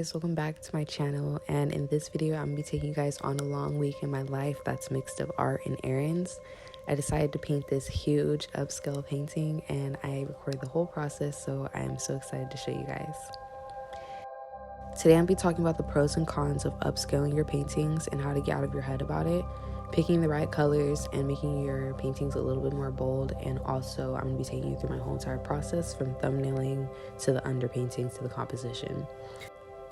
guys, welcome back to my channel, and in this video I'm gonna be taking you guys on a long week in my life that's mixed of art and errands. I decided to paint this huge upscale painting and I recorded the whole process, so I am so excited to show you guys. Today I'm gonna be talking about the pros and cons of upscaling your paintings and how to get out of your head about it, picking the right colors and making your paintings a little bit more bold, and also I'm going to be taking you through my whole entire process from thumbnailing to the underpainting to the composition.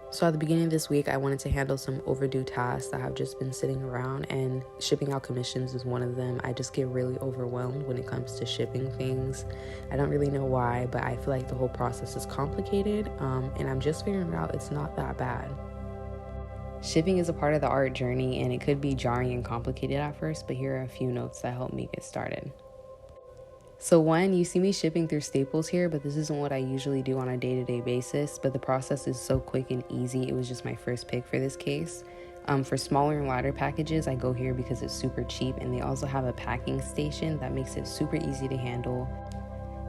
So at the beginning of this week, I wanted to handle some overdue tasks that have just been sitting around, and shipping out commissions is one of them. I just get really overwhelmed when it comes to shipping things. I don't really know why, but I feel like the whole process is complicated, and I'm just figuring out it's not that bad. Shipping is a part of the art journey, and it could be jarring and complicated at first, but here are a few notes that help me get started. So one, you see me shipping through Staples here, but this isn't what I usually do on a day-to-day basis, but the process is so quick and easy. It was just my first pick for this case. For smaller and lighter packages, I go here because it's super cheap, and they also have a packing station that makes it super easy to handle.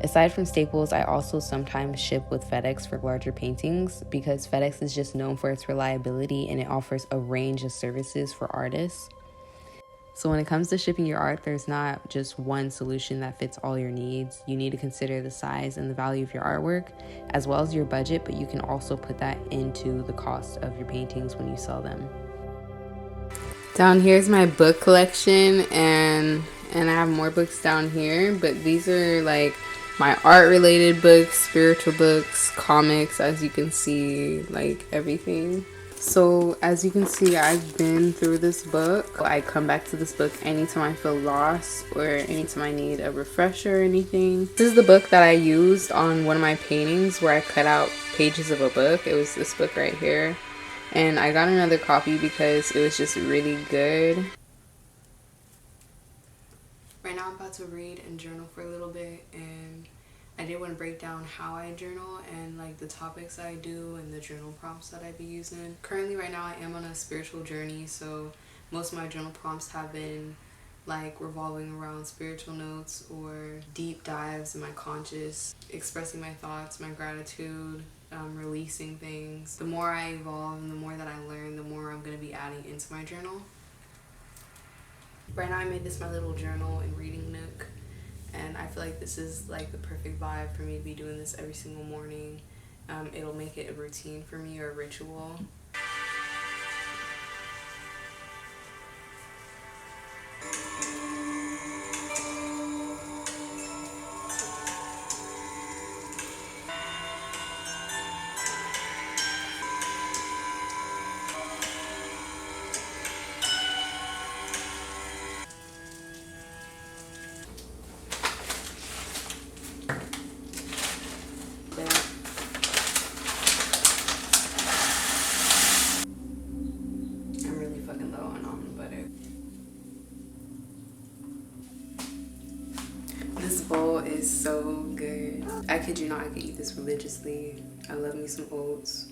Aside from Staples, I also sometimes ship with FedEx for larger paintings because FedEx is just known for its reliability and it offers a range of services for artists. So when it comes to shipping your art, there's not just one solution that fits all your needs. You need to consider the size and the value of your artwork as well as your budget, but you can also put that into the cost of your paintings when you sell them. Down here's my book collection, and I have more books down here, but these are like my art related books, spiritual books, comics, as you can see, like everything. So as you can see, I've been through this book. I come back to this book anytime I feel lost or anytime I need a refresher or anything. This is the book that I used on one of my paintings where I cut out pages of a book. It was this book right here. And I got another copy because it was just really good. Right now I'm about to read and journal for a little bit, and I did want to break down how I journal and like the topics that I do and the journal prompts that I be using. Currently right now I am on a spiritual journey, so most of my journal prompts have been like revolving around spiritual notes or deep dives in my conscious, expressing my thoughts, my gratitude, releasing things. The more I evolve and the more that I learn, the more I'm going to be adding into my journal. Right now I made this my little journal and reading nook, and I feel like this is like the perfect vibe for me to be doing this every single morning. It'll make it a routine for me or a ritual. I'm really fucking low on almond butter. This bowl is so good. I kid you not, I could eat this religiously. I love me some oats.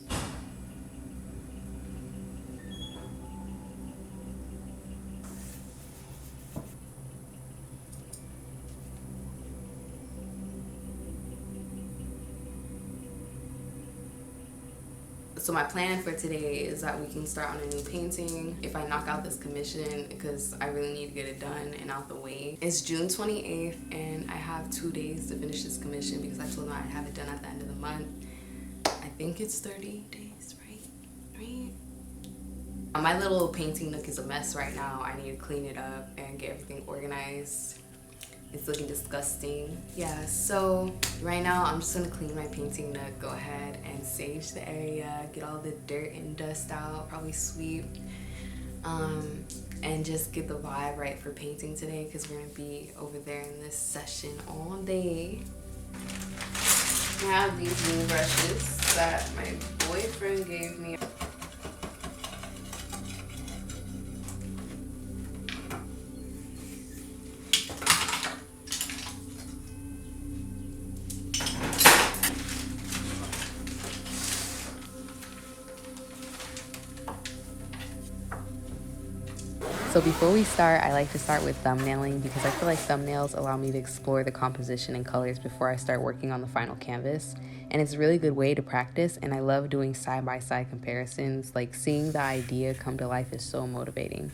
So my plan for today is that we can start on a new painting if I knock out this commission, because I really need to get it done and out the way. It's June 28th and I have 2 days to finish this commission because I told them I'd have it done at the end of the month. I think it's 30 days, right? My little painting nook is a mess right now. I need to clean it up and get everything organized. It's looking disgusting. Yeah, so right now I'm just gonna clean my painting nook, go ahead and sage the area, get all the dirt and dust out, probably sweep, and just get the vibe right for painting today because we're gonna be over there in this session all day. I have these new brushes that my boyfriend gave me. So before we start, I like to start with thumbnailing because I feel like thumbnails allow me to explore the composition and colors before I start working on the final canvas. And it's a really good way to practice, and I love doing side-by-side comparisons. Like, seeing the idea come to life is so motivating.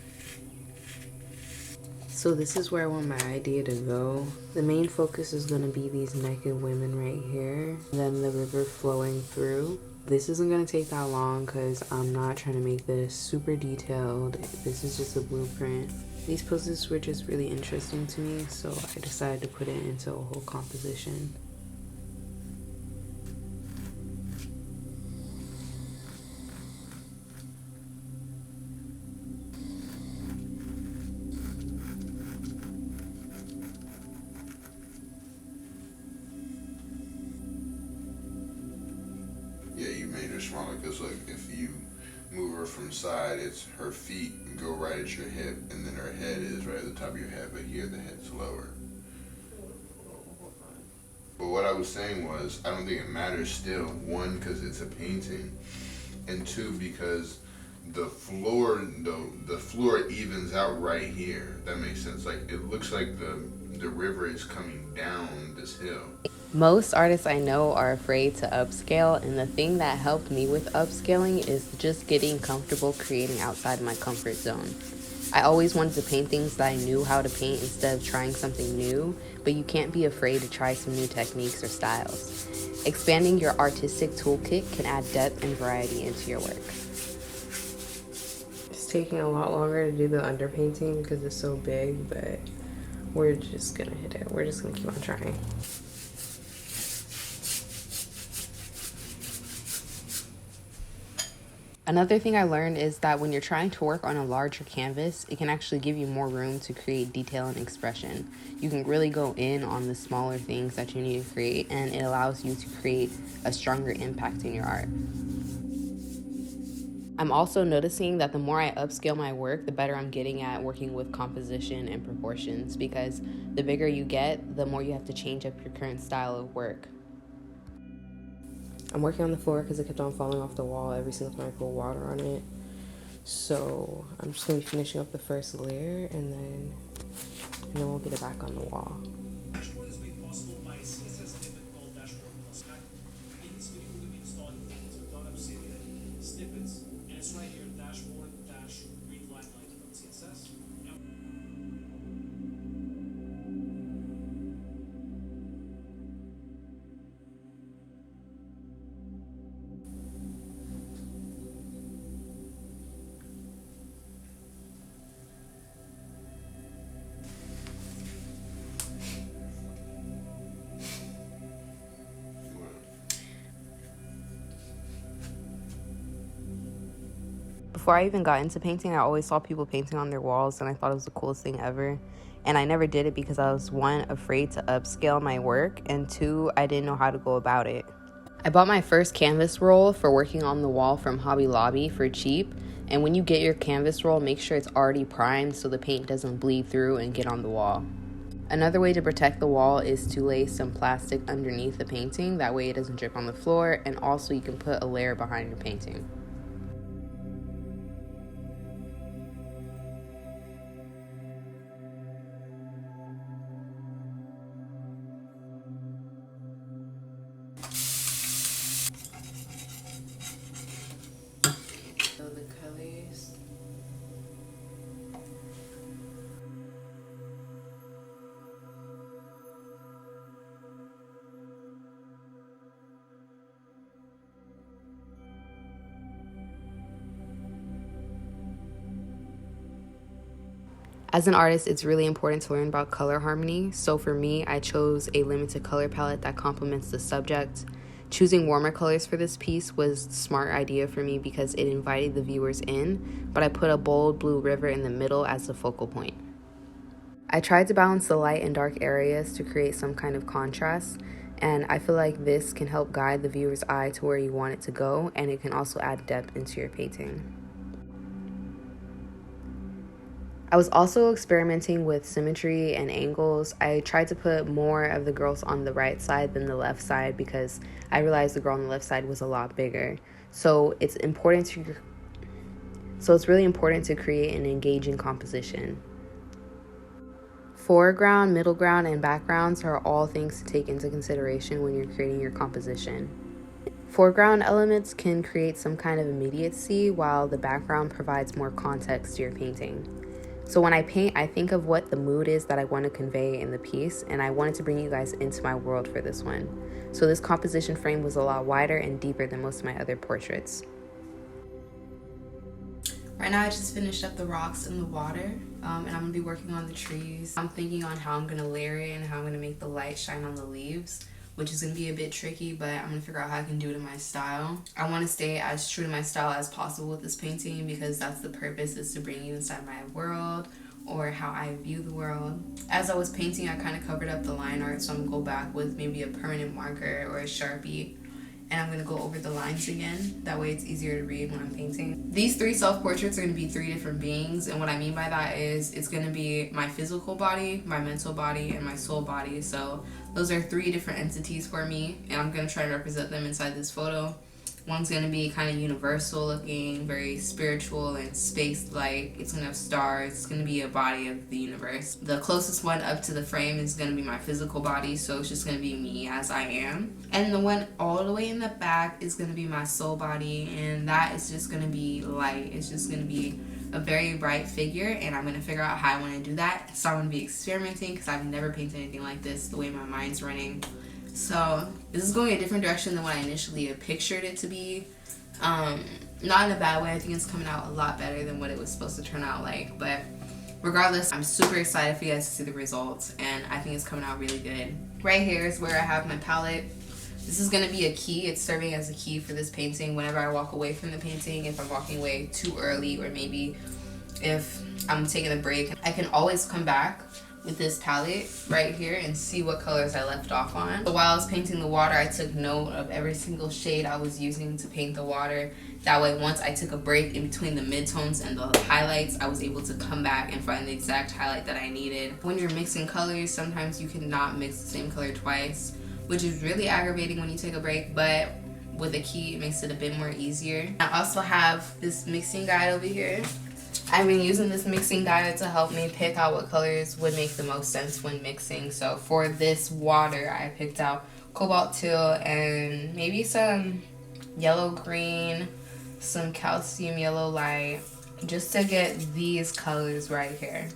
So this is where I want my idea to go. The main focus is going to be these naked women right here, then the river flowing through. This isn't going to take that long because I'm not trying to make this super detailed. This is just a blueprint. These poses were just really interesting to me, so I decided to put it into a whole composition. Yeah, you made her smaller because, like, if you move her from side, it's her feet go right at your hip, and then her head is right at the top of your head, but here the head's lower. But what I was saying was, I don't think it matters still. One, because it's a painting, and two, because the floor evens out right here. That makes sense. Like, it looks like the river is coming down this hill. Most artists I know are afraid to upscale, and the thing that helped me with upscaling is just getting comfortable creating outside my comfort zone. I always wanted to paint things that I knew how to paint instead of trying something new, but you can't be afraid to try some new techniques or styles. Expanding your artistic toolkit can add depth and variety into your work. It's taking a lot longer to do the underpainting because it's so big, but we're just gonna hit it. We're just gonna keep on trying. Another thing I learned is that when you're trying to work on a larger canvas, it can actually give you more room to create detail and expression. You can really go in on the smaller things that you need to create, and it allows you to create a stronger impact in your art. I'm also noticing that the more I upscale my work, the better I'm getting at working with composition and proportions, because the bigger you get, the more you have to change up your current style of work. I'm working on the floor because it kept on falling off the wall every single time I put water on it. So I'm just going to be finishing up the first layer, and then we'll get it back on the wall. Dashboard is made possible by a CSS snippet called Dashboard Plus Pack. In this video, we're going to be installing things without Upscaling snippets, and it's right here, dashboard-readLineLight.css. Before I even got into painting, I always saw people painting on their walls, and I thought it was the coolest thing ever. And I never did it because I was, one, afraid to upscale my work, and two, I didn't know how to go about it. I bought my first canvas roll for working on the wall from Hobby Lobby for cheap, and when you get your canvas roll, make sure it's already primed so the paint doesn't bleed through and get on the wall. Another way to protect the wall is to lay some plastic underneath the painting, that way it doesn't drip on the floor, and also you can put a layer behind your painting. The colors. As an artist, it's really important to learn about color harmony. So for me, I chose a limited color palette that complements the subject. Choosing warmer colors for this piece was a smart idea for me because it invited the viewers in, but I put a bold blue river in the middle as the focal point. I tried to balance the light and dark areas to create some kind of contrast, and I feel like this can help guide the viewer's eye to where you want it to go, and it can also add depth into your painting. I was also experimenting with symmetry and angles. I tried to put more of the girls on the right side than the left side because I realized the girl on the left side was a lot bigger. So it's important So it's really important to create an engaging composition. Foreground, middle ground, and backgrounds are all things to take into consideration when you're creating your composition. Foreground elements can create some kind of immediacy, while the background provides more context to your painting. So when I paint, I think of what the mood is that I want to convey in the piece, and I wanted to bring you guys into my world for this one. So this composition frame was a lot wider and deeper than most of my other portraits. Right now I just finished up the rocks in the water, and I'm going to be working on the trees. I'm thinking on how I'm going to layer it and how I'm going to make the light shine on the leaves, which is going to be a bit tricky, but I'm going to figure out how I can do it in my style. I want to stay as true to my style as possible with this painting, because that's the purpose, is to bring you inside my world, or how I view the world. As I was painting, I kind of covered up the line art, so I'm going to go back with maybe a permanent marker or a Sharpie, and I'm going to go over the lines again. That way it's easier to read when I'm painting. These 3 self-portraits are going to be 3 different beings, and what I mean by that is it's going to be my physical body, my mental body, and my soul body. So those are 3 different entities for me, and I'm going to try to represent them inside this photo. One's going to be kind of universal looking, very spiritual and space-like. It's going to have stars. It's going to be a body of the universe. The closest one up to the frame is going to be my physical body, so it's just going to be me as I am. And the one all the way in the back is going to be my soul body, and that is just going to be light. It's just going to be a very bright figure, and I'm going to figure out how I want to do that. So I'm going to be experimenting, because I've never painted anything like this, the way my mind's running. So this is going a different direction than what I initially had pictured it to be. Not in a bad way. I think it's coming out a lot better than what it was supposed to turn out like. But regardless, I'm super excited for you guys to see the results, and I think it's coming out really good. Right here is where I have my palette. This is going to be a key. It's serving as a key for this painting whenever I walk away from the painting. If I'm walking away too early, or maybe if I'm taking a break, I can always come back with this palette right here and see what colors I left off on. So while I was painting the water, I took note of every single shade I was using to paint the water. That way, once I took a break in between the midtones and the highlights, I was able to come back and find the exact highlight that I needed. When you're mixing colors, sometimes you cannot mix the same color twice, which is really aggravating when you take a break, but with a key, it makes it a bit more easier. I also have this mixing guide over here. I've been using this mixing guide to help me pick out what colors would make the most sense when mixing. So for this water, I picked out cobalt teal and maybe some yellow green, some calcium yellow light, just to get these colors right here.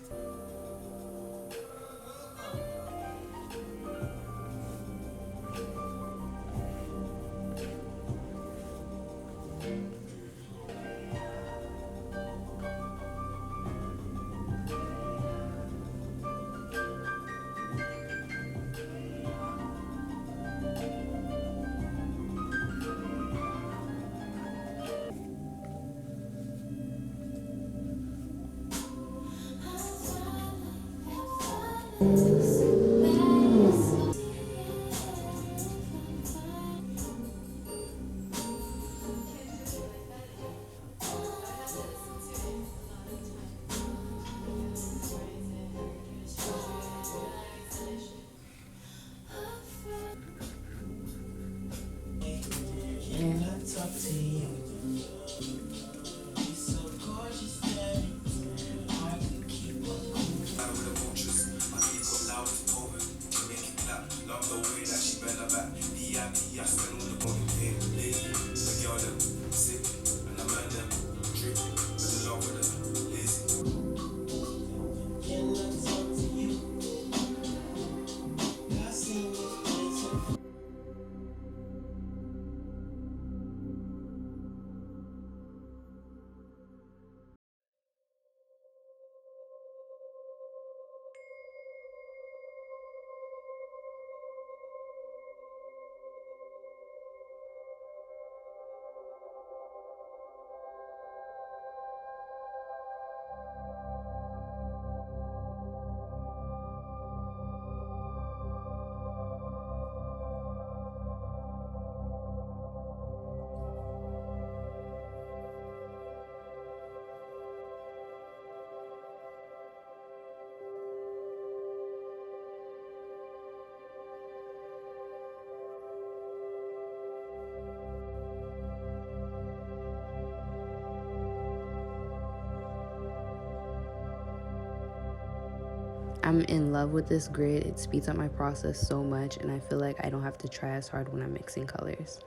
I'm in love with this grid. It speeds up my process so much, and I feel like I don't have to try as hard when I'm mixing colors.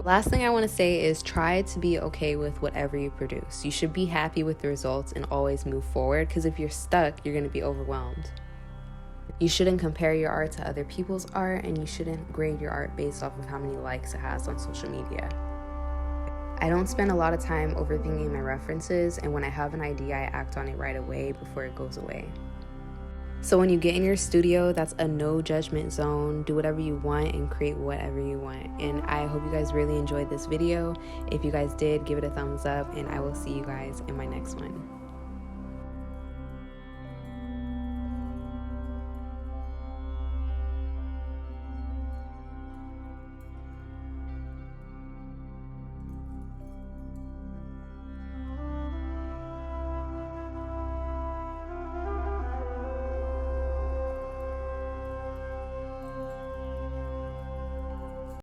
Last thing I want to say is try to be okay with whatever you produce. You should be happy with the results and always move forward, because if you're stuck, you're going to be overwhelmed. You shouldn't compare your art to other people's art, and you shouldn't grade your art based off of how many likes it has on social media. I don't spend a lot of time overthinking my references, and when I have an idea, I act on it right away before it goes away. So when you get in your studio, that's a no judgment zone. Do whatever you want and create whatever you want. And I hope you guys really enjoyed this video. If you guys did, give it a thumbs up, and I will see you guys in my next one.